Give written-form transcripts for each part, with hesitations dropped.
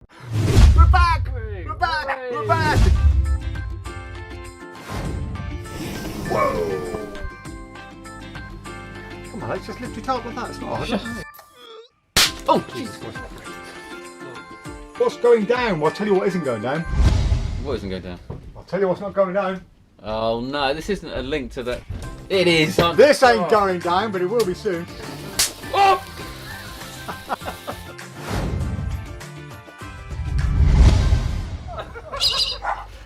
We're back! Hooray, We're back! hooray. We're back! Whoa! Come on, let's just lift your top like that. It's not hard, is it? Oh, Jesus Christ. What's going down? Well, I'll tell you what isn't going down. What isn't going down? I'll tell you what's not going down. Oh no, this isn't a link to the... It is! This ain't going down, but it will be soon. Oh!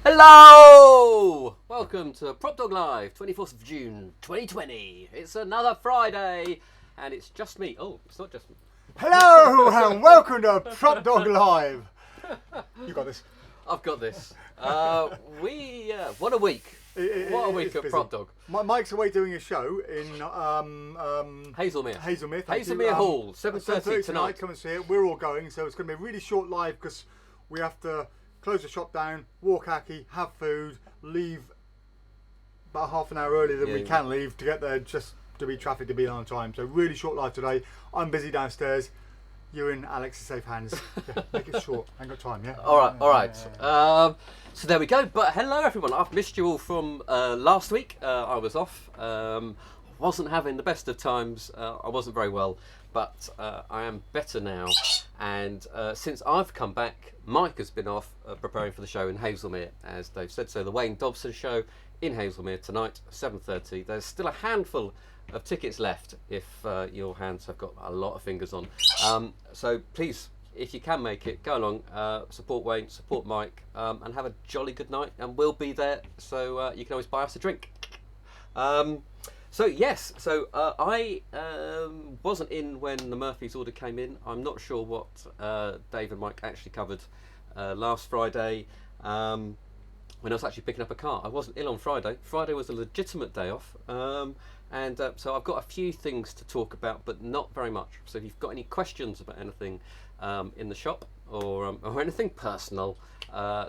Hello! Welcome to PropDog Live, 24th of June, 2020. It's another Friday, and it's just me. Oh, it's not just me. Hello and welcome to PropDog Live. You got this. I've got this. What a week. What a week at PropDog. Mike's away doing a show in Hazelmere. Hazelmere Hall, 7:30 tonight. Come and see it. We're all going, so it's going to be a really short live because we have to close the shop down, walk hacky, have food, leave about half an hour earlier than we can leave to get there, just to be traffic to be on time. So really short live today. I'm busy downstairs. You're in Alex's safe hands. Yeah, make it short. I ain't got time. Yeah. All right. So there we go. But hello everyone. I've missed you all from last week. I was off. Wasn't having the best of times. I wasn't very well, but I am better now. And since I've come back, Mike has been off preparing for the show in Hazelmere, as Dave said. So the Wayne Dobson show in Hazelmere tonight, 7:30. There's still a handful of tickets left if your hands have got a lot of fingers on. So please, if you can make it, go along, support Wayne, support Mike, and have a jolly good night. And we'll be there, so you can always buy us a drink. I wasn't in when the Murphy's order came in. I'm not sure what Dave and Mike actually covered last Friday when I was actually picking up a car. I wasn't ill on Friday. Friday was a legitimate day off. So I've got a few things to talk about, but not very much. So if you've got any questions about anything in the shop or anything personal,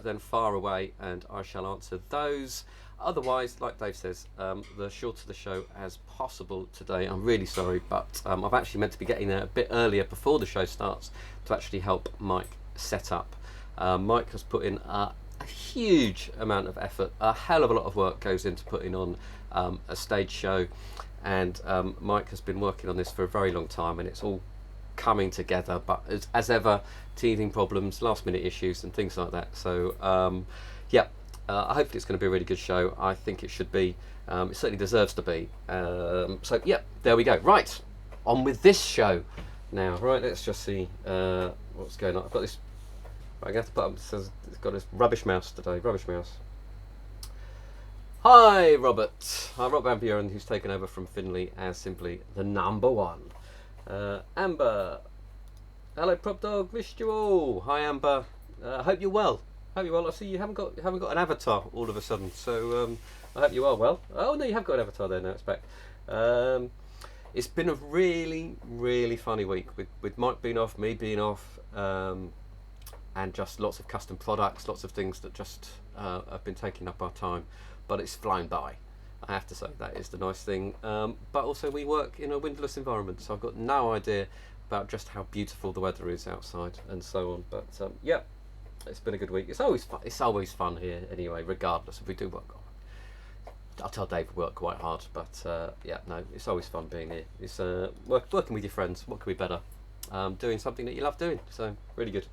then fire away and I shall answer those. Otherwise, like Dave says, the shorter the show as possible today. I'm really sorry, but I've actually meant to be getting there a bit earlier before the show starts to actually help Mike set up. Mike has put in a huge amount of effort. A hell of a lot of work goes into putting on a stage show, and Mike has been working on this for a very long time, and it's all coming together, but as ever, teething problems, last minute issues and things like that. So hopefully it's going to be a really good show. I think it should be. It certainly deserves to be. There we go. Right, on with this show now. Right, let's just see what's going on. I've got this. I have to put up. It says it's got this rubbish mouse today. Rubbish mouse. Hi, Robert. Hi, Rob Van Buren, who's taken over from Finley as simply the number one. Amber. Hello, PropDog. Missed you all. Hi, Amber. Hope you're well. I see you haven't got an avatar all of a sudden, so I hope you are well. Oh no, you have got an avatar there now. It's back. It's been a really, really funny week with Mike being off, me being off, and just lots of custom products, lots of things that just have been taking up our time. But it's flown by. I have to say that is the nice thing. But also we work in a windowless environment, so I've got no idea about just how beautiful the weather is outside and so on. But it's been a good week. It's always fun. It's always fun here anyway, regardless if we do work. I'll tell Dave we work quite hard, but it's always fun being here. It's working with your friends. What could be better? Doing something that you love doing. So really good.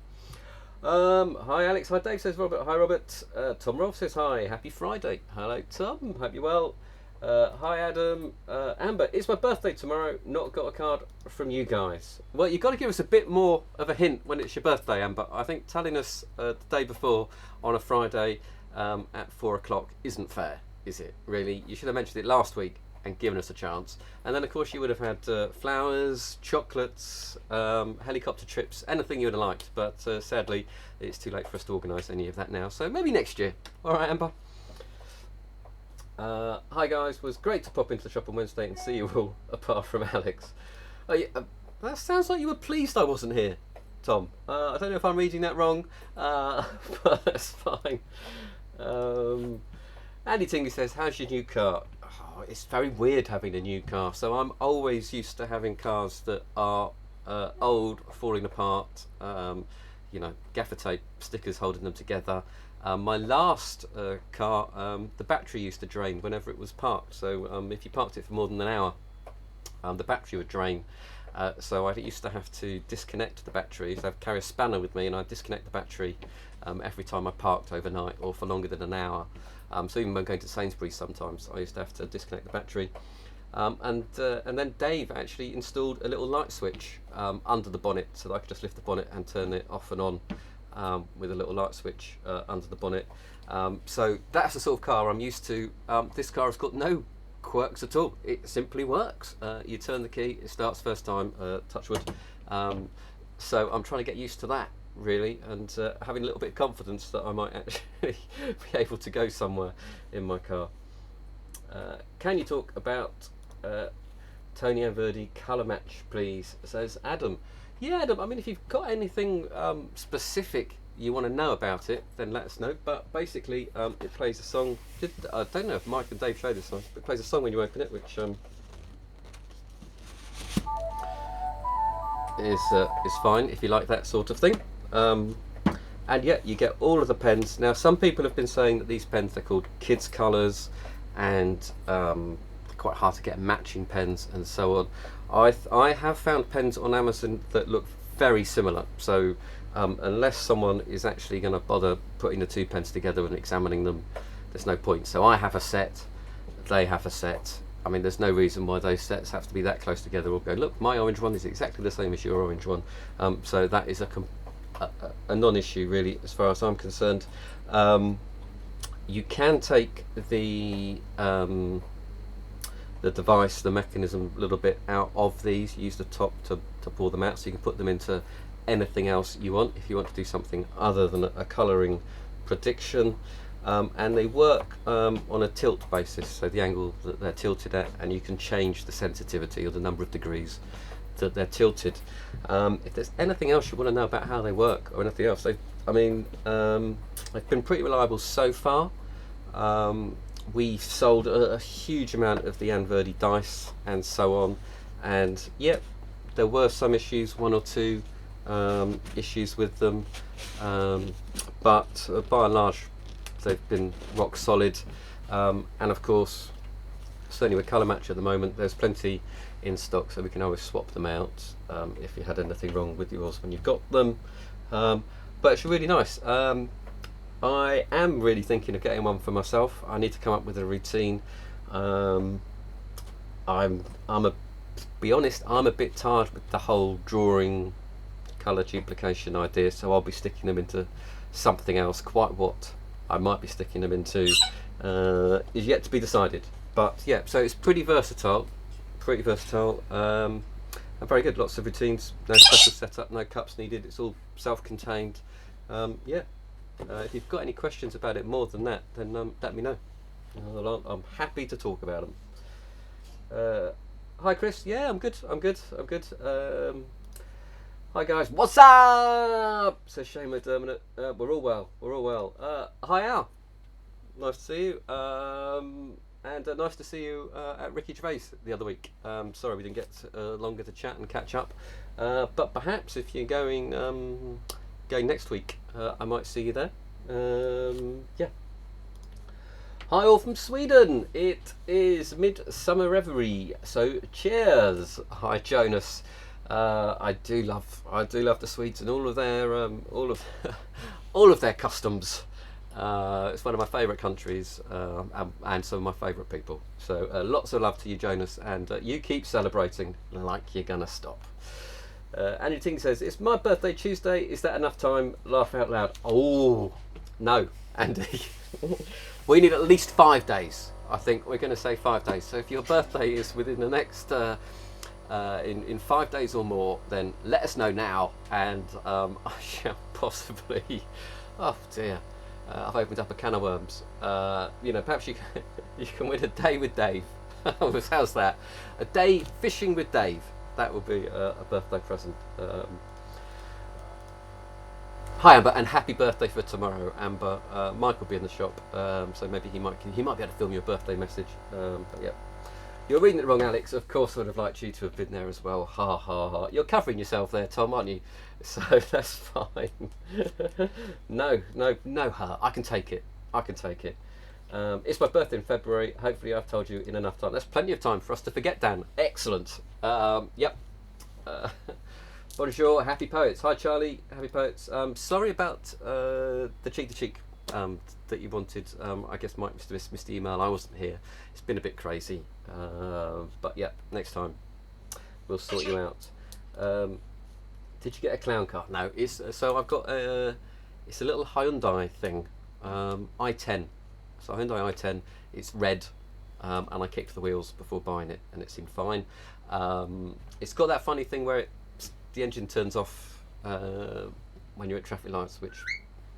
Hi Alex. Hi Dave, says Robert. Hi Robert. Tom Rolfe says hi. Happy Friday. Hello Tom. Hope you're well. Hi Adam. Amber, it's my birthday tomorrow. Not got a card from you guys. Well, you've got to give us a bit more of a hint when it's your birthday, Amber. I think telling us the day before on a Friday at 4 o'clock isn't fair, is it? Really, you should have mentioned it last week and given us a chance. And then of course you would have had flowers, chocolates, helicopter trips, anything you would have liked. But sadly, it's too late for us to organise any of that now. So maybe next year. All right, Amber. Hi guys, was great to pop into the shop on Wednesday and see you all, apart from Alex. That sounds like you were pleased I wasn't here, Tom. I don't know if I'm reading that wrong, but that's fine. Andy Tingley says, how's your new car? Oh, it's very weird having a new car. So I'm always used to having cars that are old, falling apart, gaffer tape stickers holding them together. My last car, the battery used to drain whenever it was parked. So if you parked it for more than an hour, the battery would drain. So I used to have to disconnect the battery. So I'd carry a spanner with me, and I'd disconnect the battery every time I parked overnight or for longer than an hour. So even when going to Sainsbury's, sometimes I used to have to disconnect the battery. And then Dave actually installed a little light switch under the bonnet, so that I could just lift the bonnet and turn it off and on with a little light switch under the bonnet. So that's the sort of car I'm used to. This car has got no quirks at all. It simply works. You turn the key, it starts first time, touch wood. So I'm trying to get used to that, really, and having a little bit of confidence that I might actually be able to go somewhere in my car. Can you talk about Tony and Verdi colour match, please? Says Adam. Yeah, Adam, I mean, if you've got anything specific you want to know about it, then let us know. But basically, it plays a song. I don't know if Mike and Dave showed this song, but it plays a song when you open it, which is fine if you like that sort of thing. And yeah, you get all of the pens. Now, some people have been saying that these pens, they're called kids' colours, and quite hard to get matching pens and so on. I have found pens on Amazon that look very similar. So unless someone is actually going to bother putting the two pens together and examining them, there's no point. So I have a set, they have a set. I mean, there's no reason why those sets have to be that close together or go, look, my orange one is exactly the same as your orange one. So that is a non-issue, really, as far as I'm concerned. You can take the device, the mechanism, a little bit out of these. Use the top to pull them out, so you can put them into anything else you want if you want to do something other than a colouring prediction. And they work on a tilt basis, so the angle that they're tilted at, and you can change the sensitivity or the number of degrees that they're tilted. If there's anything else you want to know about how they work or anything else, they've been pretty reliable so far. We sold a huge amount of the Verdi dice and so on, and yep, there were some issues, one or two issues with them, but by and large they've been rock solid. And of course, certainly with colour match at the moment, there's plenty in stock, so we can always swap them out if you had anything wrong with yours when you got them. But it's really nice. I am really thinking of getting one for myself. I need to come up with a routine. I'm be honest, I'm a bit tired with the whole drawing colour duplication idea, so I'll be sticking them into something else. Quite what I might be sticking them into is yet to be decided. But yeah, so it's pretty versatile, and very good. Lots of routines, no special setup, no cups needed. It's all self-contained. Yeah. If you've got any questions about it more than that, then let me know. I'm happy to talk about them. Hi Chris, yeah, I'm good. Hi guys, what's up? Says Shane McDermott. We're all well. Hi Al, nice to see you. And nice to see you at Ricky Gervais the other week. Sorry we didn't get longer to chat and catch up. But perhaps if you're going next week, I might see you there. Yeah. Hi all from Sweden. It is Midsummer Reverie, so cheers. Hi Jonas. I do love the Swedes and all of their customs. It's one of my favourite countries, and some of my favourite people. So lots of love to you, Jonas, and you keep celebrating like you're gonna stop. Andy Ting says, it's my birthday Tuesday, is that enough time? Laugh out loud. Oh, no, Andy. We need at least 5 days. I think we're going to say 5 days. So if your birthday is within the next, in 5 days or more, then let us know now, and I shall possibly, oh dear, I've opened up a can of worms. Perhaps you can win a day with Dave. How's that? A day fishing with Dave. That would be a birthday present. Hi Amber, and happy birthday for tomorrow, Amber. Mike will be in the shop, so maybe he might be able to film you a birthday message. But yeah, You're reading it wrong, Alex. Of course, I would have liked you to have been there as well. Ha ha ha. You're covering yourself there, Tom, aren't you? So that's fine. No, ha. I can take it. I can take it. It's my birthday in February. Hopefully, I've told you in enough time. That's plenty of time for us to forget, Dan. Excellent. Yep. Bonjour, happy poets. Hi, Charlie. Happy poets. Sorry about the cheek to cheek that you wanted. I guess Mike must have missed the email. I wasn't here. It's been a bit crazy. But yeah, next time we'll sort you out. Did you get a clown car? No. It's so I've got it's a little Hyundai thing, i10. So Hyundai i10. It's red, and I kicked the wheels before buying it, and it seemed fine. It's got that funny thing where the engine turns off when you're at traffic lights, which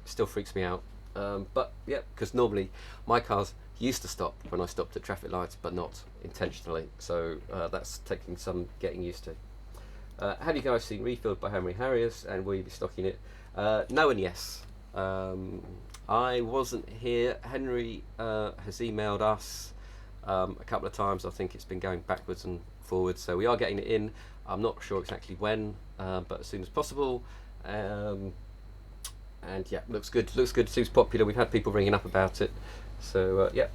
still freaks me out. But yeah, because normally my cars used to stop when I stopped at traffic lights, but not intentionally. So that's taking some getting used to. Have you guys seen Refilled by Henry Harriers, and will you be stocking it? No and yes. I wasn't here. Henry has emailed us a couple of times. I think it's been going backwards and forwards, so we are getting it in. I'm not sure exactly when, but as soon as possible. And yeah, looks good. Looks good. Seems popular. We've had people ringing up about it. So yeah.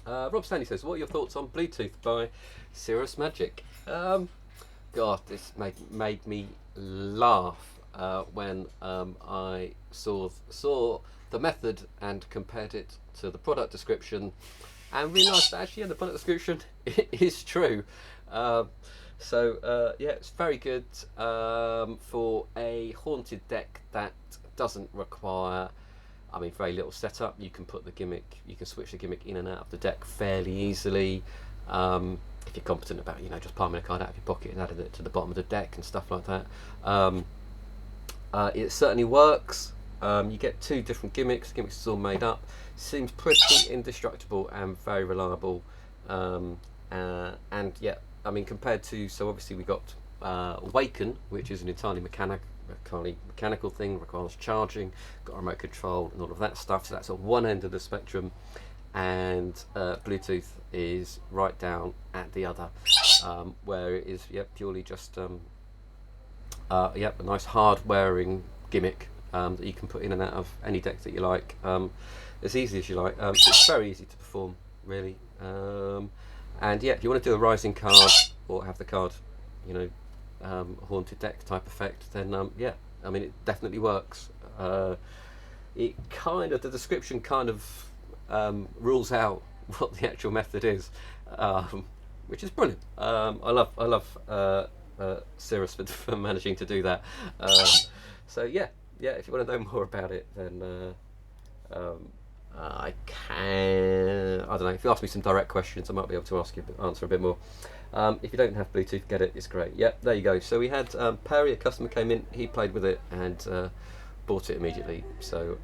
Rob Stanley says, "What are your thoughts on Bluetooth by Cirrus Magic?" God, this made me laugh when I saw the method and compared it to the product description, and realised that actually, the product description is true. So yeah, it's very good for a haunted deck that doesn't require, very little setup. You can put the gimmick, you can switch the gimmick in and out of the deck fairly easily. If you're competent about, just palming a card out of your pocket and adding it to the bottom of the deck and stuff like that. It certainly works. You get two different gimmicks. The gimmicks is all made up. Seems pretty indestructible and very reliable. And yeah, compared to, so obviously we got Awaken, which is an entirely mechanical thing, requires charging, got remote control and all of that stuff. So that's at one end of the spectrum, and Bluetooth is right down at the other, where it is purely just a nice hard wearing gimmick that you can put in and out of any deck that you like, as easy as you like. It's very easy to perform, really. And yeah, if you want to do a rising card or have the card, a haunted deck type effect, then it definitely works. The description kind of rules out what the actual method is, which is brilliant. I love Cirrus for managing to do that. So yeah, if you want to know more about it, then I don't know, if you ask me some direct questions, I might be able to answer a bit more. If you don't have Bluetooth, get it, it's great. Yeah, there you go. So we had Perry, a customer came in, he played with it and bought it immediately. So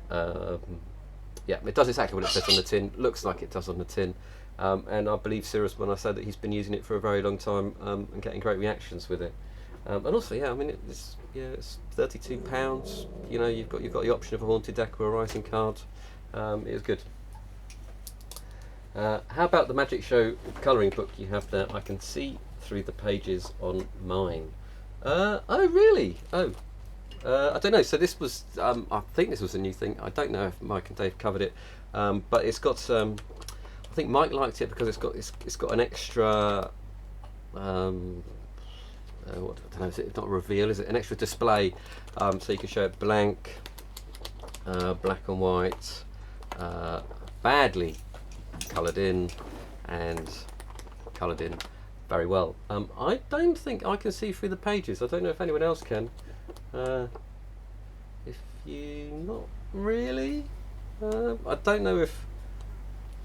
yeah, it does exactly what it says on the tin, looks like it does on the tin. And I believe Cirrus when I said that he's been using it for a very long time and getting great reactions with it. And also, it's £32. You've got the option of a haunted deck or a rising card. It was good. How about the Magic Show colouring book you have there? I can see through the pages on mine. Oh really? Oh, I don't know. So this was, I think this was a new thing. I don't know if Mike and Dave covered it, but it's got. I think Mike liked it because it's got an extra. What, I don't know. Is it not a reveal? Is it an extra display? So you can show it blank, black and white, badly coloured in, and coloured in very well. I don't think I can see through the pages. I don't know if anyone else can. If you not really, I don't know if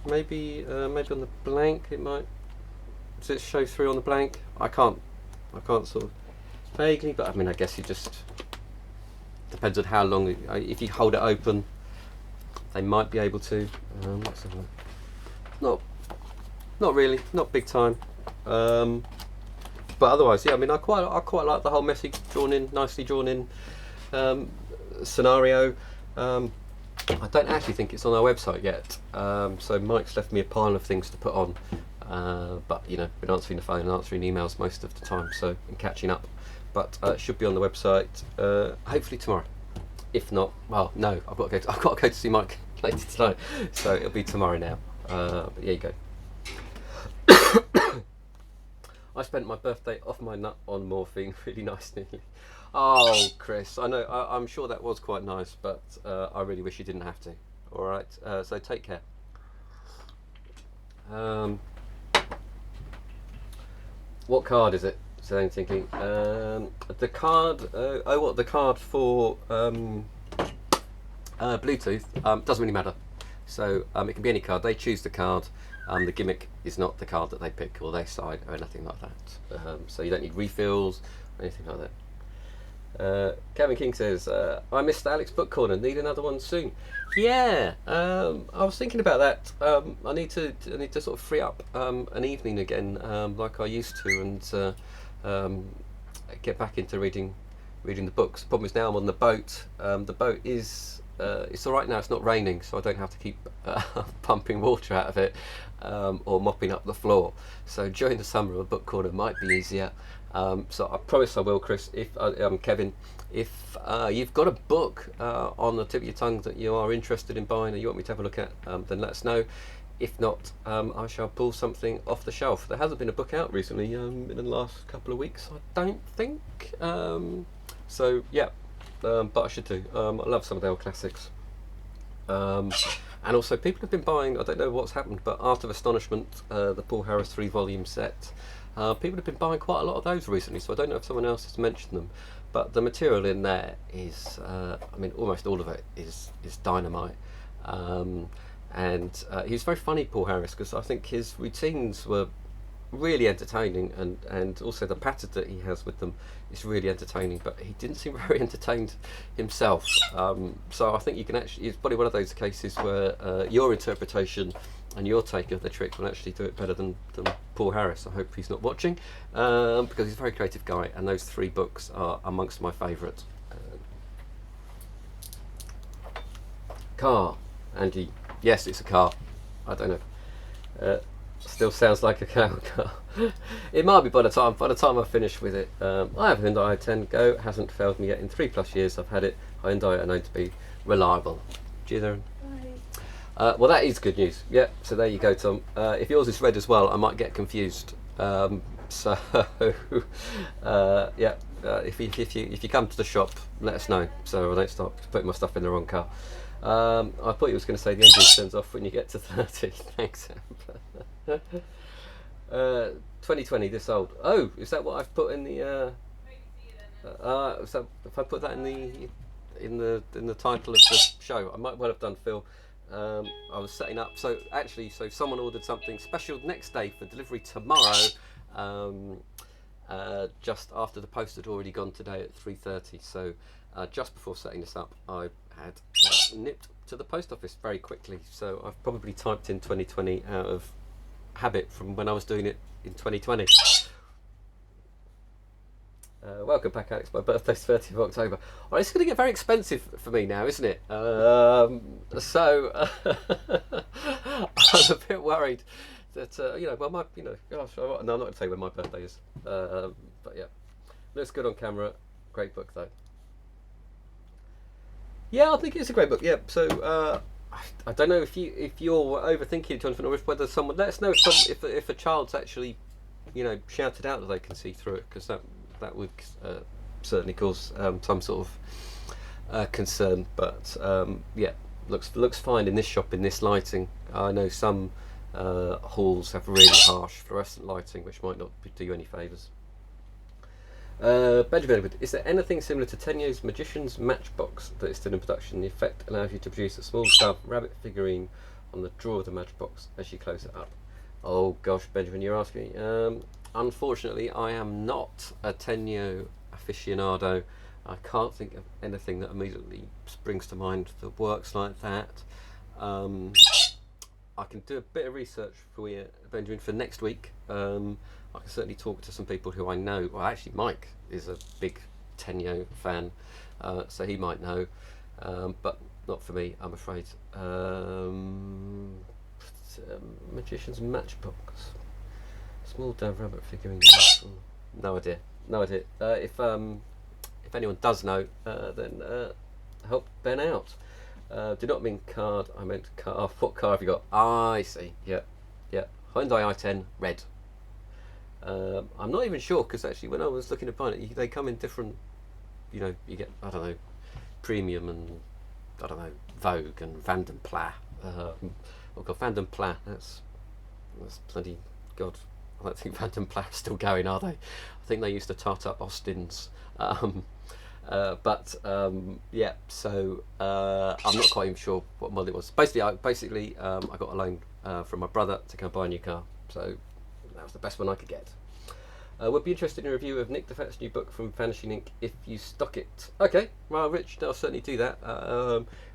maybe on the blank it might. Does it show through on the blank? I can't sort of vaguely, but I guess it just depends on how long. If you hold it open, they might be able to. Let's have a look. Not really, not big time. But otherwise, yeah. I quite like the whole messy, nicely drawn in scenario. I don't actually think it's on our website yet. So Mike's left me a pile of things to put on. But you know, been answering the phone and answering emails most of the time, so I'm catching up. But it should be on the website hopefully tomorrow. If not, well, no, I've got to go to see Mike later tonight, so it'll be tomorrow now. But there you go. I spent my birthday off my nut on morphine. Really nice, nearly. Oh, Chris, I know. I'm sure that was quite nice, but I really wish you didn't have to. All right, so take care. What card is it? So I'm thinking. The card. The card for Bluetooth. Doesn't really matter. So it can be any card. They choose the card. The gimmick is not the card that they pick or their side or anything like that. So you don't need refills or anything like that. Kevin King says, I missed Alex Book Corner. Need another one soon. Yeah, I was thinking about that. I need to sort of free up an evening again, like I used to, and get back into reading the books. The problem is now I'm on the boat. The boat is it's all right now. It's not raining, so I don't have to keep pumping water out of it or mopping up the floor. So during the summer, a book corner might be easier. So I promise I will, Chris. If Kevin, if you've got a book on the tip of your tongue that you are interested in buying and you want me to have a look at, then let us know. If not, I shall pull something off the shelf. There hasn't been a book out recently in the last couple of weeks, I don't think. So yeah, but I should do. I love some of the old classics. And also, people have been buying, I don't know what's happened, but Art of Astonishment, the Paul Harris 3-volume set, people have been buying quite a lot of those recently, so I don't know if someone else has mentioned them. But the material in there is, I mean, almost all of it is dynamite. And he was very funny, Paul Harris, because I think his routines were really entertaining, and also the patter that he has with them is really entertaining, but he didn't seem very entertained himself. So I think you can actually, it's probably one of those cases where your interpretation and your take of the trick will actually do it better than Paul Harris. I hope he's not watching, because he's a very creative guy, and those 3 books are amongst my favourites. Car, Andy. Yes, it's a car. I don't know. Still sounds like a car. It might be by the time I finish with it. I have a Hyundai i10 Go. Hasn't failed me yet in 3+ years. I've had it. Hyundai are known to be reliable. Cheers, Erin. Well, that is good news. Yeah. So there you go, Tom. If yours is red as well, I might get confused. So yeah. If you come to the shop, let us know, so I don't start putting my stuff in the wrong car. I thought you was going to say the engine turns off when you get to 30. Thanks. 2020, this old. Oh, is that what I've put in the? So if I put that in the title of the show, I might well have done, Phil. I was setting up. So someone ordered something special next day for delivery tomorrow. Just after the post had already gone today at 3:30. So just before setting this up, I had nipped to the post office very quickly. So I've probably typed in 2020 out of habit from when I was doing it in 2020. Welcome back, Alex. My birthday's 30th of October. Well, it's going to get very expensive for me now, isn't it? So I'm a bit worried that gosh, no, I'm not going to tell you when my birthday is. But yeah, looks good on camera. Great book though. Yeah, I think it's a great book. Yeah, so I don't know if you're overthinking it, Jonathan, or if whether someone, let us know if a child's actually, shouted out that they can see through it, because that would certainly cause some sort of concern. But yeah, looks fine in this shop in this lighting. I know some halls have really harsh fluorescent lighting, which might not do you any favours. Benjamin, is there anything similar to Tenyo's Magician's Matchbox that is still in production? The effect allows you to produce a small dove rabbit figurine on the drawer of the matchbox as you close it up. Oh gosh, Benjamin, you're asking me. Unfortunately, I am not a Tenyo aficionado. I can't think of anything that immediately springs to mind that works like that. I can do a bit of research for you, Benjamin, for next week. I can certainly talk to some people who I know. Well, actually, Mike is a big Tenyo fan, so he might know. But not for me, I'm afraid. Magician's Matchbox. Small down rabbit figurine. No idea. If anyone does know, then help Ben out. Did not mean card. I meant car. Oh, what car have you got? I see. Yeah. Hyundai i10 red. I'm not even sure because actually, when I was looking to buy it, they come in different. You get premium and Vogue and Vanden Plas. Vanden Plas. That's bloody God. I don't think Vanden Plas are still going, are they? I think they used to tart up Austin's. So I'm not quite even sure what model it was. Basically, I got a loan from my brother to go buy a new car, so that was the best one I could get. Would be interested in a review of Nick DeFat's new book from Vanishing Ink if you stock it. Okay, well, Rich, I'll certainly do that.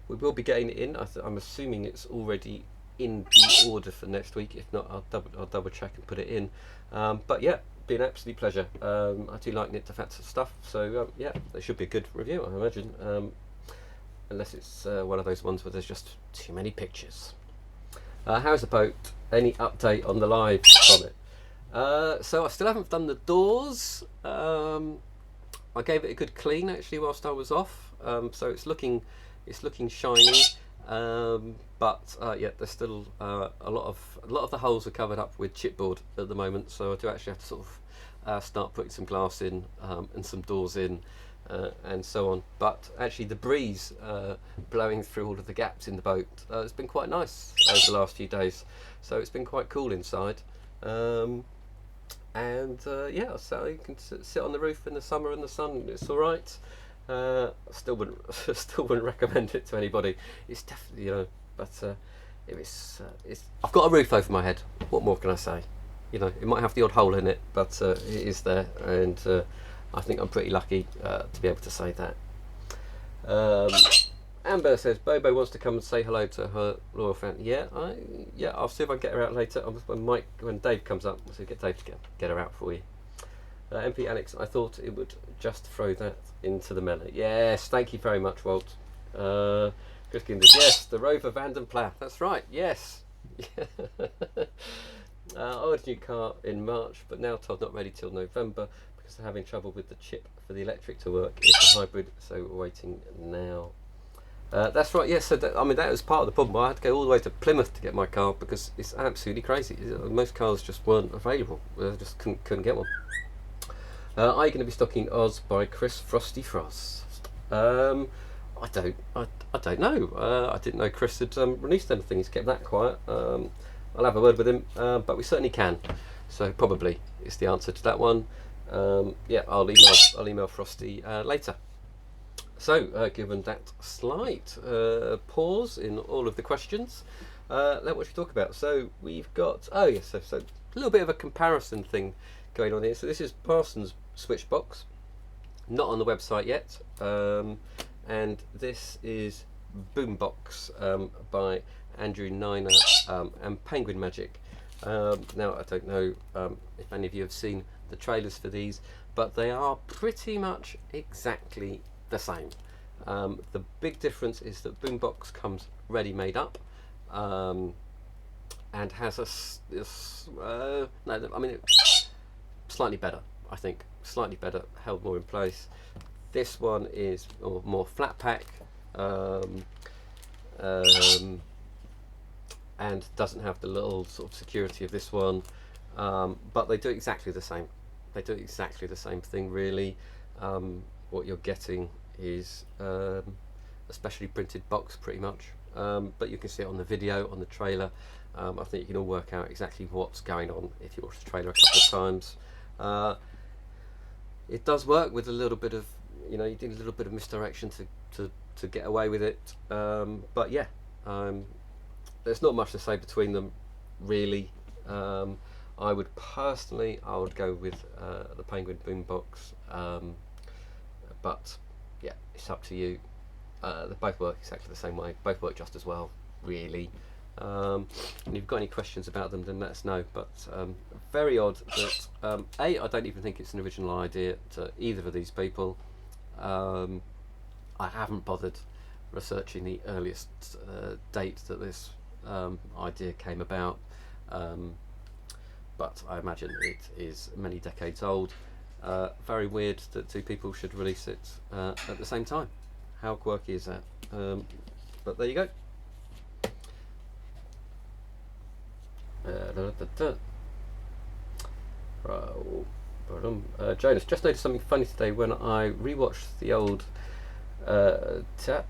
We will be getting it in. I'm assuming it's already in the order for next week. If not, I'll double check and put it in. But yeah, be an absolute pleasure. I do like Nick DeFat's stuff, so yeah, there should be a good review, I imagine. Unless it's one of those ones where there's just too many pictures. How's the boat? Any update on the live from it? So I still haven't done the doors. I gave it a good clean actually whilst I was off. So it's looking shiny. But yeah, there's still a lot of the holes are covered up with chipboard at the moment. So I do actually have to sort of start putting some glass in and some doors in. And so on, but actually the breeze blowing through all of the gaps in the boat has been quite nice over the last few days, so it's been quite cool inside. Yeah, so you can sit on the roof in the summer in the sun. It's all right. Still wouldn't recommend it to anybody. It's definitely but if it's I've got a roof over my head. What more can I say? It might have the odd hole in it, but it is there, and I think I'm pretty lucky to be able to say that. Amber says Bobo wants to come and say hello to her loyal fan. Yeah, I'll see if I can get her out later. When Dave comes up, so get Dave to get her out for you. MP Alex, I thought it would just throw that into the melee. Yes, thank you very much, Walt. Chris Ginders, yes, the Rover Vanden Plas. That's right. Yes. I ordered a new car in March, but now told not ready till November. They're having trouble with the chip for the electric to work. It's a hybrid, so we're waiting now. That's right, yes. So that was part of the problem. I had to go all the way to Plymouth to get my car because it's absolutely crazy. Most cars just weren't available. I just couldn't get one. Are you going to be stocking Oz by Chris Frosty Frost? I don't know. I didn't know Chris had released anything. He's kept that quiet. I'll have a word with him, but we certainly can. So probably is the answer to that one. Yeah, I'll email Frosty later. So, given that slight pause in all of the questions, what should we talk about? So we've got so a little bit of a comparison thing going on here. So this is Parsons Switchbox, not on the website yet, and this is Boombox by Andrew Niner and Penguin Magic. Now I don't know if any of you have seen the trailers for these, but they are pretty much exactly the same. The big difference is that Boombox comes ready made up and has slightly better, I think, slightly better, held more in place. This one is more flat pack and doesn't have the little sort of security of this one, but they do exactly the same. They do exactly the same thing, really. What you're getting is a specially printed box, pretty much. But you can see it on the video, on the trailer. I think you can all work out exactly what's going on if you watch the trailer a couple of times. It does work with a little bit of, you need a little bit of misdirection to get away with it. But yeah, there's not much to say between them, really. I would go with the Penguin Boombox, but yeah, it's up to you. They both work exactly the same way. Both work just as well, really. And if you've got any questions about them, then let us know. But very odd that I don't even think it's an original idea to either of these people. I haven't bothered researching the earliest date that this idea came about, but I imagine it is many decades old. Very weird that two people should release it at the same time. How quirky is that? But there you go. Jonas, just noticed something funny today when I rewatched the old TAT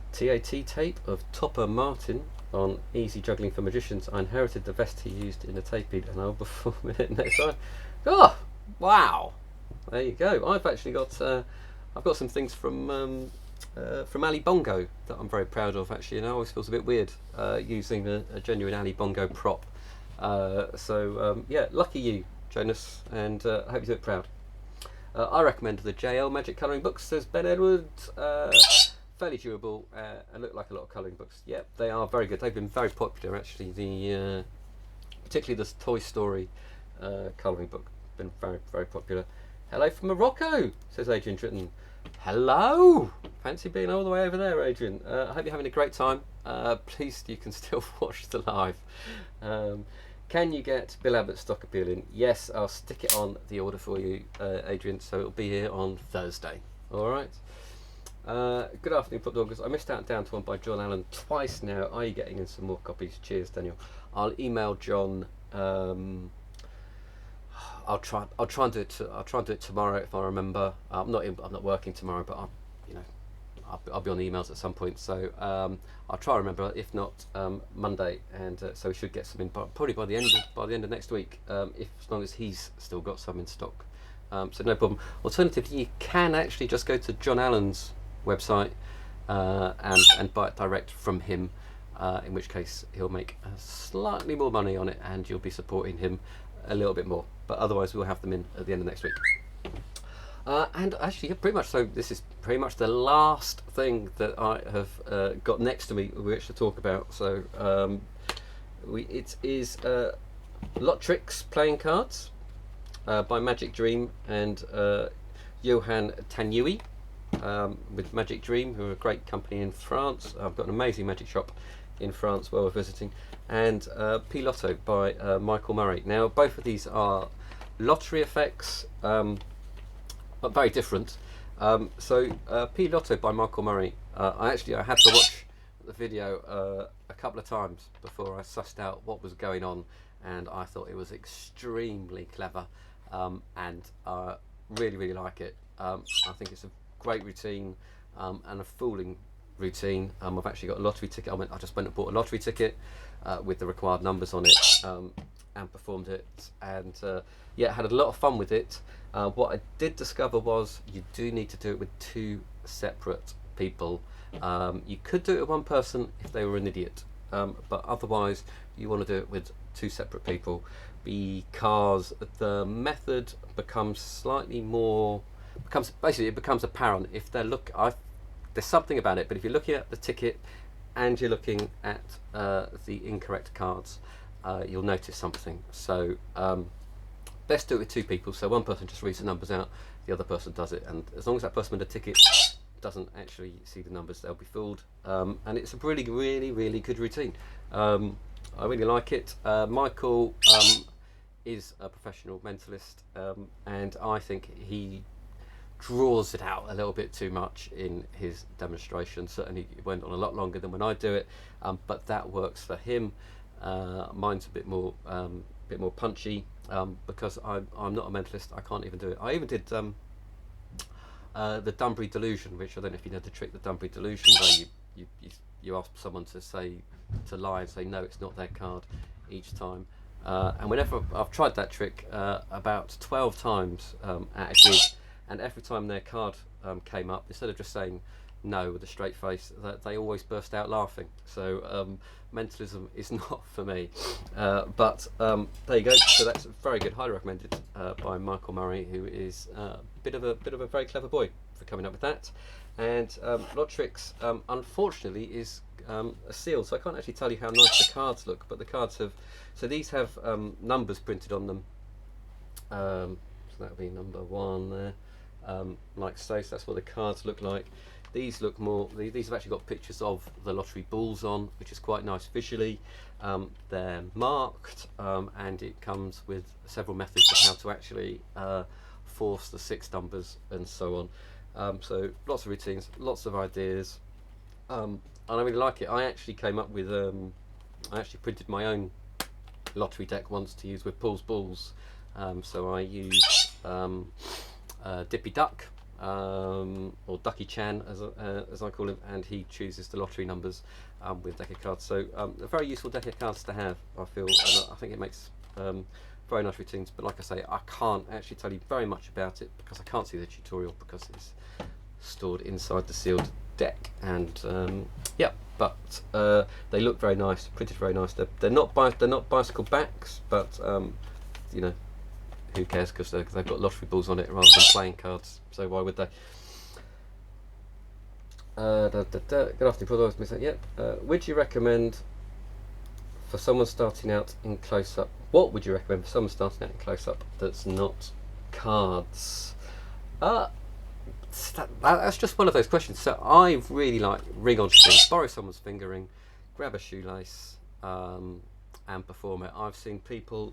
tape of Topper Martin on Easy Juggling for Magicians. I inherited the vest he used in the tape he'd, and I'll perform in it next time. Oh, wow! There you go. I've actually got I've got some things from Ali Bongo that I'm very proud of. Actually, and it always feels a bit weird using a genuine Ali Bongo prop. Yeah, lucky you, Jonas, and I hope you do it proud. I recommend the JL Magic Colouring Books, says Ben Edwards. Fairly durable and look like a lot of colouring books. Yep, they are very good. They've been very popular, actually. The particularly the Toy Story colouring book, been very, very popular. Hello from Morocco, says Adrian Tritton. Hello! Fancy being all the way over there, Adrian. I hope you're having a great time. Please, you can still watch the live. Can you get Bill Abbott's stock appeal in? Yes, I'll stick it on the order for you, Adrian, so it'll be here on Thursday. Alright? Good afternoon, PropDoggers. I missed out Down to One by John Allen twice now. Are you getting in some more copies? Cheers, Daniel. I'll email John. I'll try and do it. I'll try and do it tomorrow if I remember. I'm not working tomorrow, but I'll be on the emails at some point. So I'll try and remember. If not, Monday, and so we should get some in probably by the end of next week. If as long as he's still got some in stock. So no problem. Alternatively, you can actually just go to John Allen's website and buy it direct from him, in which case he'll make slightly more money on it and you'll be supporting him a little bit more, but otherwise we'll have them in at the end of next week. And actually, pretty much so, this is pretty much the last thing that I have got next to me which to talk about. So it is Lot Tricks playing cards by Magic Dream and Johan Tanui. With Magic Dream, who are a great company in France. I've got an amazing magic shop in France where we're visiting, and P Lotto by Michael Murray. Now both of these are lottery effects, but very different. P Lotto by Michael Murray, I had to watch the video a couple of times before I sussed out what was going on, and I thought it was extremely clever, and really, really like it. I think it's a great routine and a fooling routine. I've actually got a lottery ticket. I just went and bought a lottery ticket with the required numbers on it and performed it, and had a lot of fun with it. What I did discover was you do need to do it with two separate people. You could do it with one person if they were an idiot, but otherwise you want to do it with two separate people, because the method becomes slightly more it becomes apparent if there's something about it, but if you're looking at the ticket and you're looking at the incorrect cards, you'll notice something. So best do it with two people, so one person just reads the numbers out, the other person does it, and as long as that person with the ticket doesn't actually see the numbers, they'll be fooled. And it's a really, really, really good routine. I really like it. Michael is a professional mentalist, and I think he draws it out a little bit too much in his demonstration. Certainly it went on a lot longer than when I do it, but that works for him. Mine's a bit more punchy, because I'm not a mentalist. I can't even do it. I even did the Dunbury Delusion, which I don't know if you know the trick, the Dunbury Delusion, where you ask someone to lie and say no, it's not their card each time. And whenever I've tried that trick about 12 times at a gig, and every time their card came up, instead of just saying no with a straight face, they always burst out laughing. So mentalism is not for me. But there you go. So that's very good, highly recommended by Michael Murray, who is a bit of a very clever boy for coming up with that. And Lot Tricks, unfortunately, is sealed, so I can't actually tell you how nice the cards look. But the cards have, so these have numbers printed on them. So that would be number 1 there. Like so, that's what the cards look like. These look more. These have actually got pictures of the lottery balls on, which is quite nice visually. They're marked, and it comes with several methods of how to actually force the 6 numbers and so on. So lots of routines, lots of ideas, and I really like it. I actually came up with. I actually printed my own lottery deck once to use with Paul's balls. So I used Dippy Duck. Or Ducky Chan as I call him, and he chooses the lottery numbers with deck of cards. So a very useful deck of cards to have, I feel, and I think it makes very nice routines. But like I say, I can't actually tell you very much about it because I can't see the tutorial because it's stored inside the sealed deck. And yeah, but they look very nice, printed very nice. They're not bicycle backs, but you know, who cares, because they've got lottery balls on it rather than playing cards, so why would they? Good afternoon, PropDog. Yep. Would you recommend for someone starting out in close-up, what would you recommend for someone starting out in close-up that's not cards? That's just one of those questions. So I really like ring on string, borrow someone's finger ring, grab a shoelace, and perform it. I've seen people.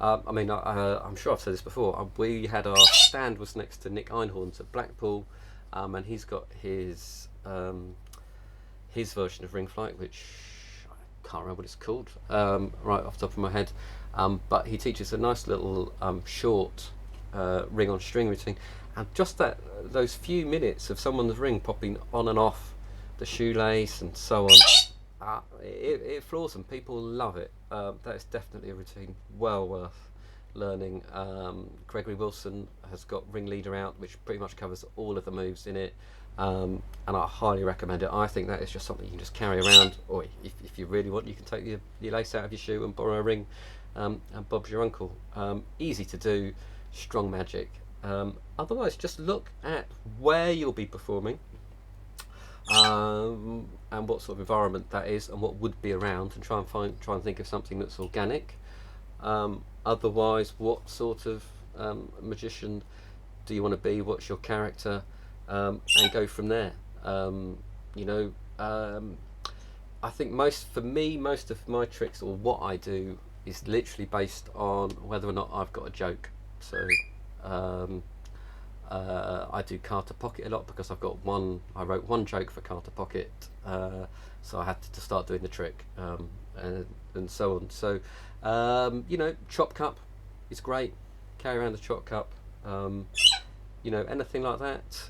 I'm sure I've said this before. We had our stand was next to Nick Einhorn's at Blackpool, and he's got his version of Ring Flight, which I can't remember what it's called right off the top of my head. But he teaches a nice little short ring on string routine, and just those few minutes of someone's ring popping on and off the shoelace and so on. It floors them. People love it. That is definitely a routine well worth learning. Gregory Wilson has got Ringleader out, which pretty much covers all of the moves in it, and I highly recommend it. I think that is just something you can just carry around, or if you really want, you can take your lace out of your shoe and borrow a ring, and Bob's your uncle. Easy to do, strong magic. Otherwise, just look at where you'll be performing, and what sort of environment that is, and what would be around, and try and think of something that's organic. Otherwise, what sort of magician do you want to be? What's your character? And go from there. I think most of my tricks, or what I do, is literally based on whether or not I've got a joke. So I do card to pocket a lot because I've got one. I wrote one joke for card to pocket, so I had to start doing the trick, and so on. So chop cup is great. Carry around the chop cup. Anything like that.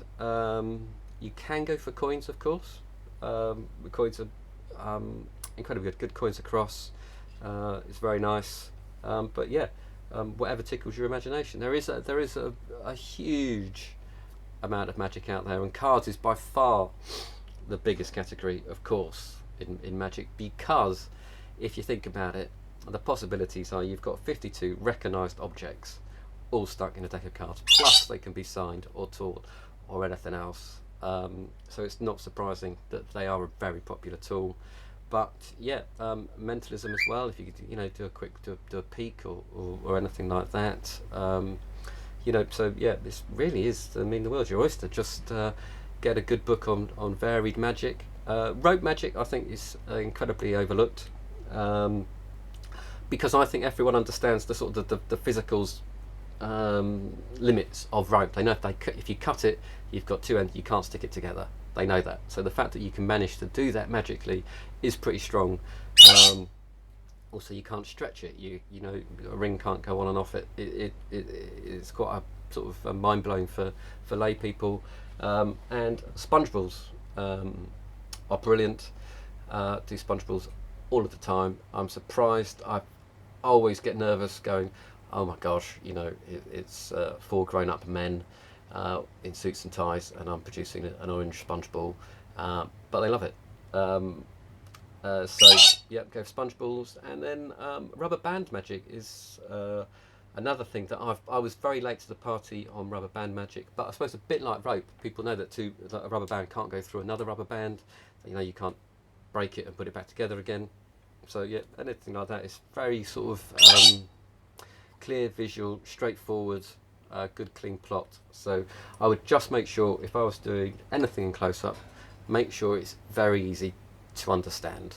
You can go for coins, of course. The coins are incredibly good coins across. It's very nice. But yeah. Whatever tickles your imagination. There is a huge amount of magic out there, and cards is by far the biggest category, of course, in magic, because if you think about it, the possibilities are you've got 52 recognised objects all stuck in a deck of cards, plus they can be signed or taught or anything else. So it's not surprising that they are a very popular tool. But yeah, mentalism as well. If you could, do a quick do a peek or anything like that. So yeah, this really is. The world's your oyster. Just get a good book on varied magic. Rope magic, I think, is incredibly overlooked, because I think everyone understands the sort of the physicals limits of rope. They know if you cut it, you've got two ends. You can't stick it together. They know that. So the fact that you can manage to do that magically is pretty strong. Also, you can't stretch it. A ring can't go on and off it. It's quite a sort of mind blowing for lay people. And sponge balls are brilliant. Do sponge balls all of the time. I'm surprised. I always get nervous going, oh my gosh, it's 4 grown-up men in suits and ties, and I'm producing an orange sponge ball, but they love it. So yeah, go for sponge balls, and then rubber band magic is another thing that I was very late to the party on rubber band magic, but I suppose a bit like rope, people know that a rubber band can't go through another rubber band. You can't break it and put it back together again. So yeah, anything like that is very sort of clear, visual, straightforward. a good clean plot. So I would just make sure, if I was doing anything in close-up, make sure it's very easy to understand.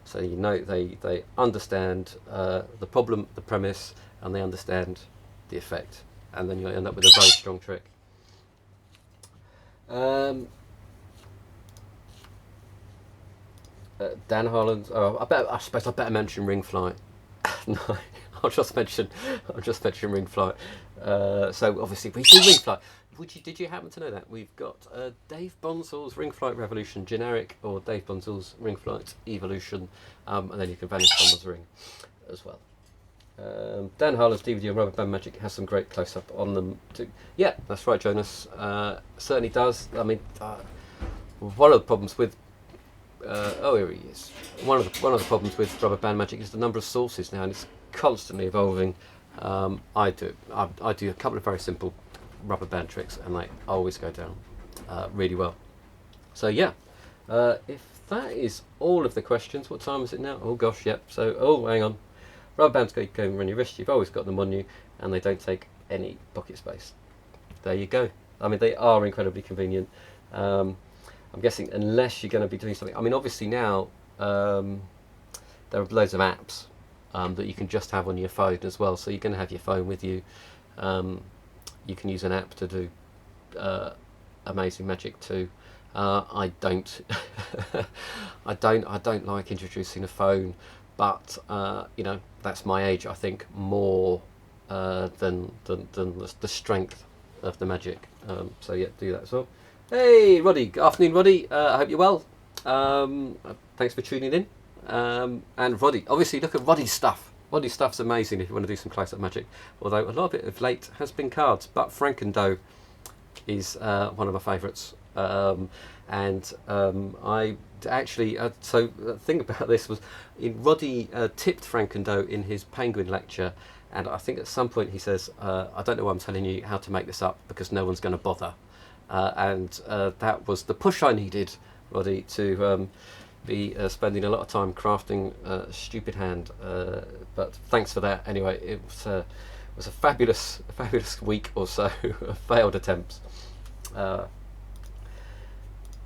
So you know they understand the problem, the premise, and they understand the effect, and then you'll end up with a very strong trick. Dan Harland. Oh, I suppose I better mention Ring Flight. No, I'll just mention Ring Flight. So obviously we do Ring Flight. Did you happen to know that we've got Dave Bonsal's Ring Flight Revolution generic, or Dave Bonsal's Ring Flight Evolution, and then you can vanish someone's ring as well. Dan Harlan's DVD on Rubber Band Magic has some great close-up on them too. Yeah, that's right, Jonas. Certainly does. I mean, one of the problems with here he is. One of the problems with Rubber Band Magic is the number of sources now, and it's constantly evolving. I do a couple of very simple rubber band tricks, and they always go down really well. So yeah, if that is all of the questions, what time is it now? Oh gosh, yep. So hang on. Rubber bands go around your wrist. You've always got them on you, and they don't take any pocket space. There you go. I mean, they are incredibly convenient. I'm guessing unless you're going to be doing something. I mean, obviously now there are loads of apps that you can just have on your phone as well. So you're going to have your phone with you. You can use an app to do amazing magic too. I don't like introducing a phone, but you know, that's my age, I think, more than the strength of the magic. So yeah, do that as well. Hey Roddy, good afternoon Roddy, I hope you're well. Thanks for tuning in. And Roddy, obviously look at Roddy's stuff. Roddy's stuff's amazing if you want to do some close-up magic, although a lot of it of late has been cards, but Frankendoe is one of my favourites. I actually, so the thing about this was, Roddy tipped Frankendoe in his Penguin lecture, and I think at some point he says, I don't know why I'm telling you how to make this up, because no one's going to bother. That was the push I needed, Roddy, to be spending a lot of time crafting a stupid hand. But thanks for that. Anyway, it was a fabulous week or so of failed attempts. I'm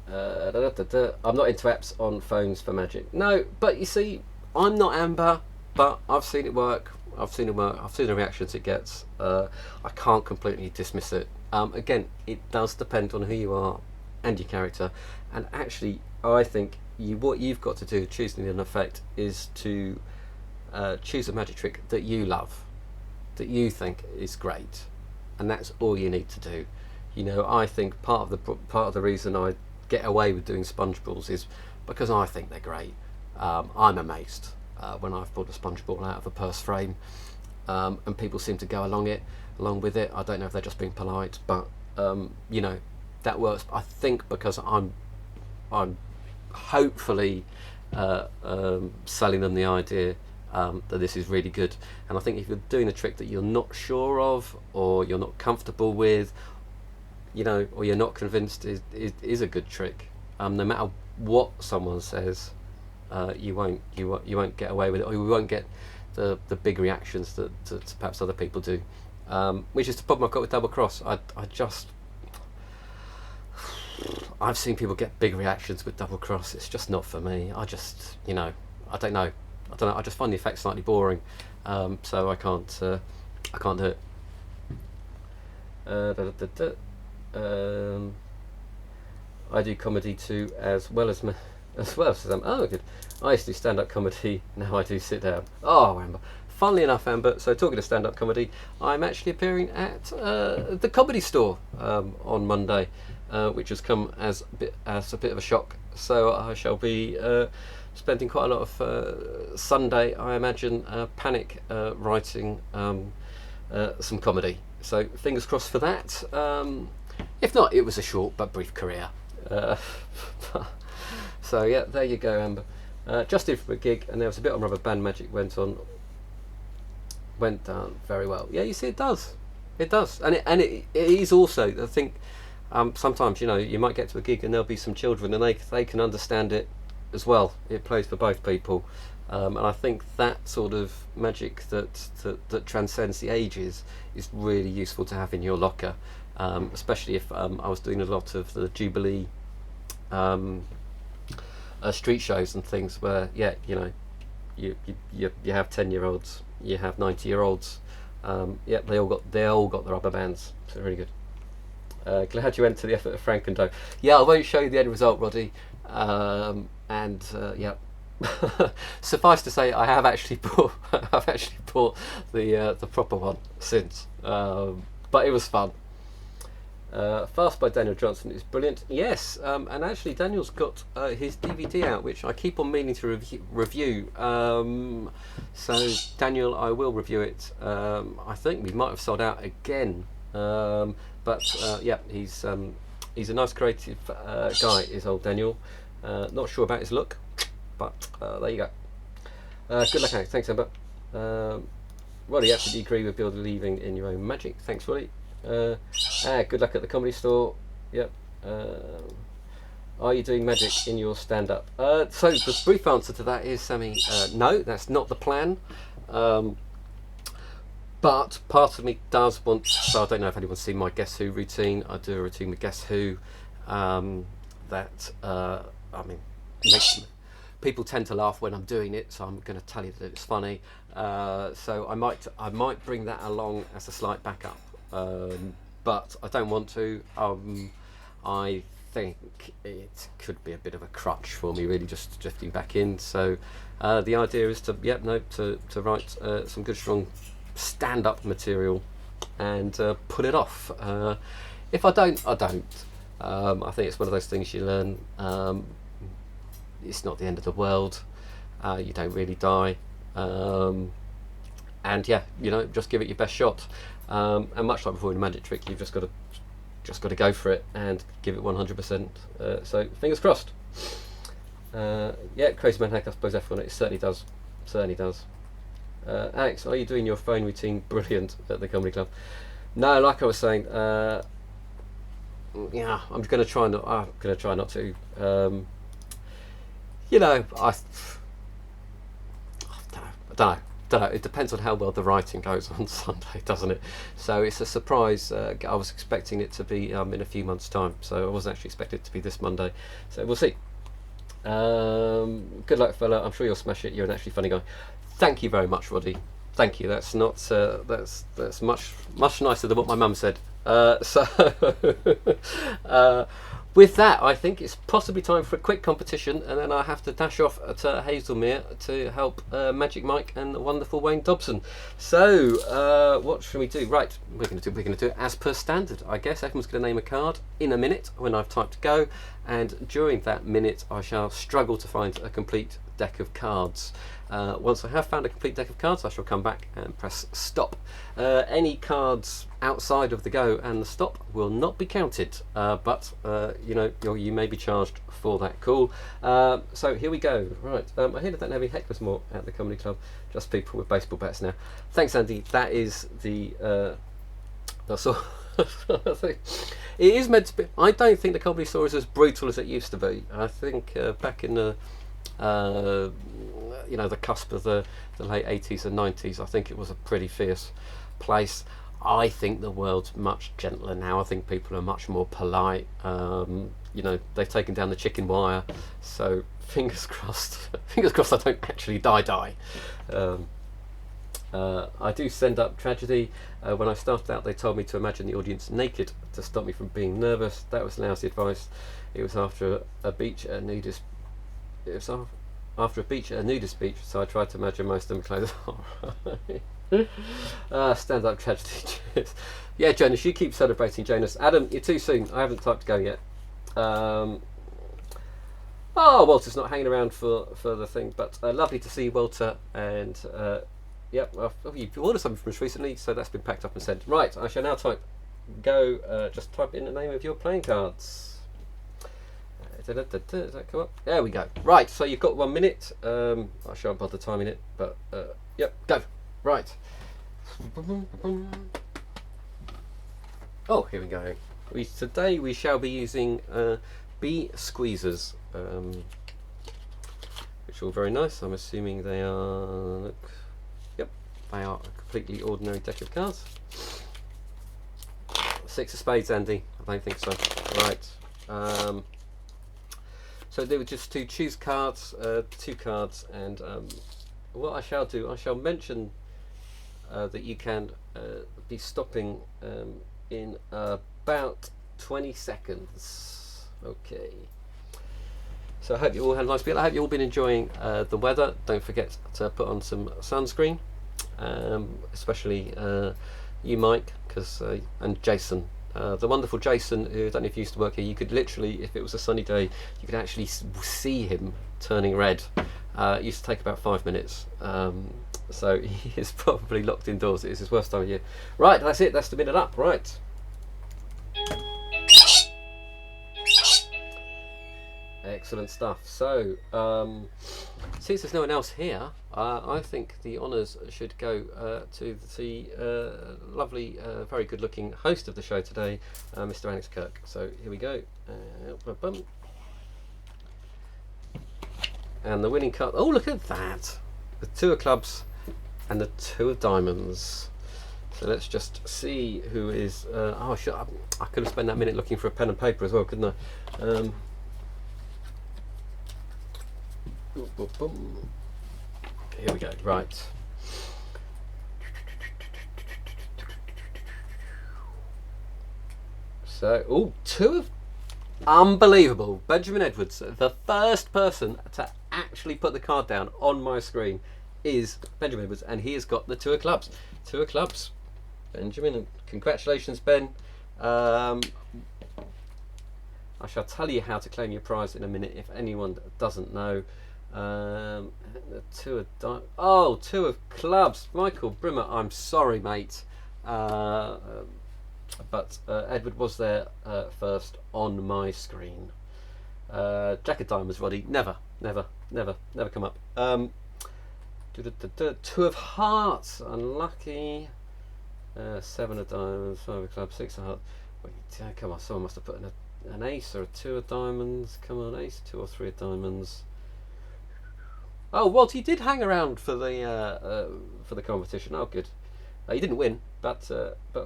not into apps on phones for magic. No, but you see, I'm not Amber, but I've seen it work. I've seen the reactions it gets. I can't completely dismiss it. Again, it does depend on who you are and your character. And actually, I think what you've got to do, choosing an effect, is to choose a magic trick that you love, that you think is great, and that's all you need to do. You know, I think part of the reason I get away with doing sponge balls is because I think they're great. I'm amazed when I've pulled a sponge ball out of a purse frame, and people seem to go along with it. I don't know if they're just being polite, but you know, that works. I think because I'm hopefully selling them the idea that this is really good. And I think if you're doing a trick that you're not sure of, or you're not comfortable with, you know, or you're not convinced is a good trick, no matter what someone says, you won't get away with it, or you won't get the big reactions that perhaps other people do, which is the problem I've got with double cross. I've seen people get big reactions with double cross. It's just not for me. I just, you know, I don't know. I just find the effect slightly boring, so I can't do it. I do comedy too, as well as oh good. I used to do stand-up comedy. Now I do sit down. Oh, Amber. Funnily enough, Amber, so talking to stand-up comedy, I'm actually appearing at the Comedy Store on Monday, which has come as a bit of a shock. So I shall be spending quite a lot of Sunday, I imagine, panic writing some comedy. So fingers crossed for that. If not, it was a short but brief career. So yeah, there you go, Amber. Just in for a gig, and there was a bit on Rubber Band Magic went down very well. Yeah, you see, it does, and it is also, I think, sometimes, you know, you might get to a gig and there'll be some children and they can understand it as well. It plays for both people, And I think that sort of magic that transcends the ages is really useful to have in your locker, especially if I was doing a lot of the Jubilee street shows and things where, yeah, you know, you have 10-year-olds, you have 90-year-olds. Yeah, they all got the rubber bands. So really good. Glad you went to the effort of Frank and Doe. Yeah, I won't show you the end result, Roddy. Yeah. Suffice to say, I have actually bought the proper one since. But it was fun. Fast by Daniel Johnson is brilliant. Yes, and actually Daniel's got his DVD out, which I keep on meaning to review. So Daniel, I will review it. I think we might have sold out again, but yeah, he's a nice creative guy, is old Daniel. Not sure about his look, but there you go. Good luck, Alex. Thanks, Amber. Roddy, absolutely agree with believing in your own magic. Thanks, Roddy. Good luck at the comedy store. Yep. Are you doing magic in your stand-up? So the brief answer to that is, Sammy, no, that's not the plan. But part of me does want. So I don't know if anyone's seen my Guess Who routine. I do a routine with Guess Who. I mean, people tend to laugh when I'm doing it, so I'm going to tell you that it's funny. So I might bring that along as a slight backup. But I don't want to. I think it could be a bit of a crutch for me, really, just drifting back in. So the idea is to write some good strong stand-up material and put it off. If I don't, I don't. I think it's one of those things you learn. It's not the end of the world. You don't really die. And yeah, you know, just give it your best shot. And much like before in a magic trick, you've just got to go for it and give it 100%. So fingers crossed. Yeah, Crazy Man Hack, I suppose F on it. It certainly does. Certainly does. Alex, are you doing your phone routine brilliant at the comedy club? No, like I was saying, yeah, I'm going to try not to. You know, I don't know. It depends on how well the writing goes on Sunday, doesn't it? So it's a surprise. I was expecting it to be in a few months' time, so I wasn't actually expecting it to be this Monday. So we'll see. Good luck, fella. I'm sure you'll smash it. You're an actually funny guy. Thank you very much, Roddy. Thank you. That's not that's much nicer than what my mum said. With that, I think it's possibly time for a quick competition, and then I have to dash off to Hazelmere to help Magic Mike and the wonderful Wayne Dobson. So, what should we do? Right, we're going to do it as per standard. I guess everyone's going to name a card in a minute when I've typed go, and during that minute, I shall struggle to find a complete deck of cards. Once I have found a complete deck of cards, I shall come back and press stop. Any cards outside of the go and the stop will not be counted, but you know, you may be charged for that. Cool. So here we go. Right, I hear that don't have any hecklers more at the comedy club, just people with baseball bats now. Thanks, Andy. That is the that's all. It is meant to be. I don't think the comedy store is as brutal as it used to be. I think back in the you know, the cusp of the late 80s and 90s, I think it was a pretty fierce place. I think the world's much gentler now. I think people are much more polite. You know, they've taken down the chicken wire, so fingers crossed. Fingers crossed I don't actually die. I do send up tragedy. When I started out, they told me to imagine the audience naked to stop me from being nervous. That was lousy advice. It was after a beach at a nudist. It was after a beach at a nudist beach, so I tried to imagine most of them clothes. Stand up tragedy. Cheers. Yeah, Jonas, you keep celebrating, Jonas. Adam, you're too soon. I haven't typed go yet. Oh, Walter's not hanging around for the thing, but lovely to see you, Walter. And yep, you've ordered something from us recently, so that's been packed up and sent. Right, I shall now type go. Just type in the name of your playing cards. Does that come up? There we go. Right, so you've got 1 minute. I shan't bother timing it, but yep, go. Right. Oh, here we go. Today we shall be using bee squeezers, which which are all very nice. I'm assuming they are. Yep, they are a completely ordinary deck of cards. 6 of spades, Andy. I don't think so. Right. So they were just to choose cards, 2 cards, and what I shall do, I shall mention that you can be stopping in about 20 seconds. Okay. So I hope you all had a nice meal. I hope you've all been enjoying the weather. Don't forget to put on some sunscreen, especially you, Mike, and Jason. The wonderful Jason, who I don't know if you used to work here, you could literally, if it was a sunny day, you could actually see him turning red. It used to take about 5 minutes. So he is probably locked indoors. It is his worst time of year. Right, that's it. That's the minute up. Right. Excellent stuff. So, since there's no one else here, I think the honours should go to the lovely, very good-looking host of the show today, Mr. Alex Kirk. So here we go. And the winning card. Oh, look at that! The 2 of clubs and the 2 of diamonds. So let's just see who is. I could have spent that minute looking for a pen and paper as well, couldn't I? Here we go. Right. So, 2 of unbelievable. Benjamin Edwards, the first person to actually put the card down on my screen is Benjamin Edwards, and he has got the 2 of clubs. 2 of clubs. Benjamin, congratulations, Ben. I shall tell you how to claim your prize in a minute if anyone doesn't know. The 2 of 2 of clubs. Michael Brimmer, I'm sorry, mate, but Edward was there first on my screen. Jack of diamonds, Roddy, never come up. 2 of hearts, unlucky. 7 of diamonds, 5 of clubs, 6 of hearts. Come on, someone must have put in an ace or a 2 of diamonds. Come on, ace, 2 or 3 of diamonds. Oh, Walt, he did hang around for the competition. Oh, good. He didn't win, but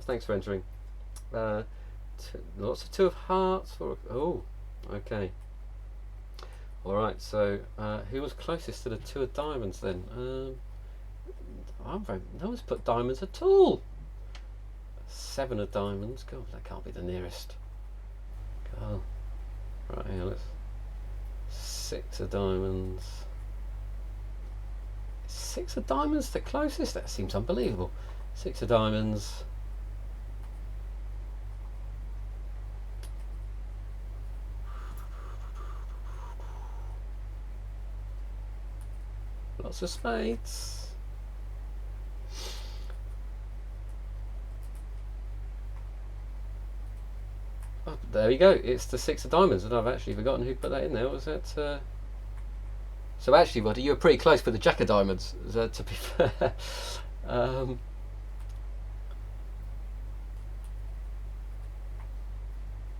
thanks for entering. Lots of 2 of hearts. Oh, okay. All right. So, who was closest to the 2 of diamonds then? No one's put diamonds at all. 7 of diamonds. God, that can't be the nearest. God. Right here, let's. 6 of diamonds. 6 of diamonds, the closest? That seems unbelievable. 6 of diamonds. Lots of spades. Oh, there we go. It's the 6 of diamonds, and I've actually forgotten who put that in there. Was that? So actually, Roddy, you were pretty close for the Jack of diamonds, to be fair.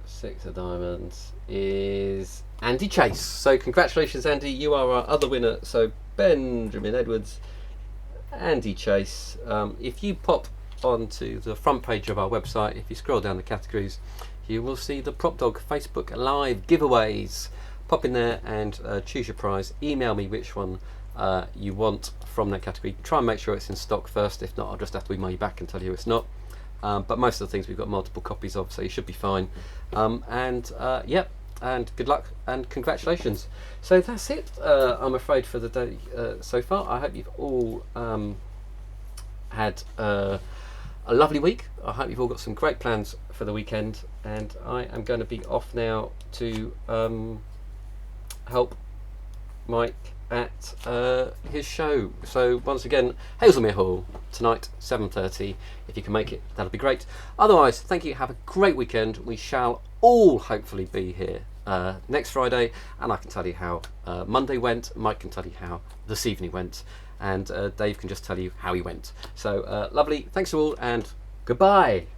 6 of diamonds is Andy Chase. So congratulations, Andy. You are our other winner. So Benjamin Edwards, Andy Chase. If you pop onto the front page of our website, if you scroll down the categories, you will see the PropDog Facebook Live giveaways. Pop in there and choose your prize. Email me which one you want from that category. Try and make sure it's in stock first. If not, I'll just have to email you back and tell you it's not. But most of the things we've got multiple copies of, so you should be fine. Yep, and good luck and congratulations. So that's it, I'm afraid, for the day so far. I hope you've all had a lovely week. I hope you've all got some great plans for the weekend, and I am going to be off now to help Mike at his show. So once again, Hazelmere Hall tonight, 7:30. If you can make it, that'll be great. Otherwise, thank you. Have a great weekend. We shall all hopefully be here next Friday, and I can tell you how Monday went. Mike can tell you how this evening went, and Dave can just tell you how he went. So lovely. Thanks all, and goodbye.